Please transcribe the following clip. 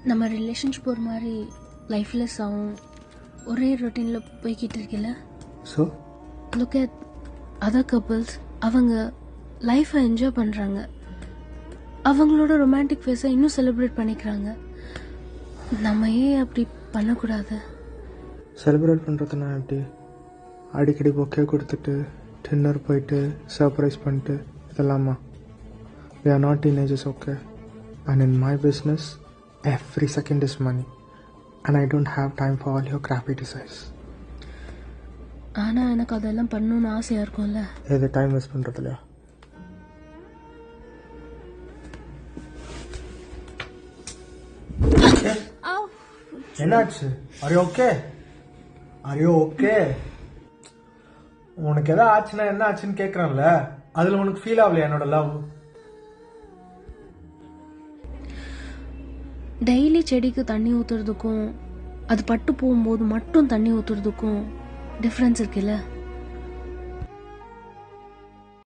நம்ம ரிலேஷன்ஷிப் ஒரு மாதிரி லைஃப்லெஸ் ஆகும், ஒரே ரொட்டீனில் போய்கிட்டு இருக்குல்ல. So look at other couples, அவங்க லைஃப்பை என்ஜாய் பண்ணுறாங்க, அவங்களோட ரொமான்டிக் ஃபேஸை இன்னும் செலிப்ரேட் பண்ணிக்கிறாங்க. நம்ம ஏன் அப்படி பண்ணக்கூடாது? செலிப்ரேட் பண்ணுறதுனா எப்படி? அடிக்கடி பொக்கே கொடுத்துட்டு டின்னர் போயிட்டு சர்ப்ரைஸ் பண்ணிட்டு இதெல்லாமா? We are not teenagers, okay? And in my business, every second is money. And I don't have time for all your crappy desires. ஆனால் எனக்கு அதெல்லாம் பண்ணணும்னு ஆசையாக இருக்கும்ல. எது டைம் வேஸ்ட் பண்ணுறது இல்லையா? என்னாச்சு? Are you okay? Are you okay? உனக்கு எதாவது ஆச்சுன்னா என்ன ஆச்சுன்னு கேட்குறான்ல, அதில் உனக்கு ஃபீல் ஆகலையா என்னோட லவ்? டெய்லி செடிக்கு தண்ணி ஊற்றுறதுக்கும் அது பட்டு போகும்போது மட்டும் தண்ணி ஊற்றுறதுக்கும் டிஃப்ரென்ஸ் இருக்குல்ல.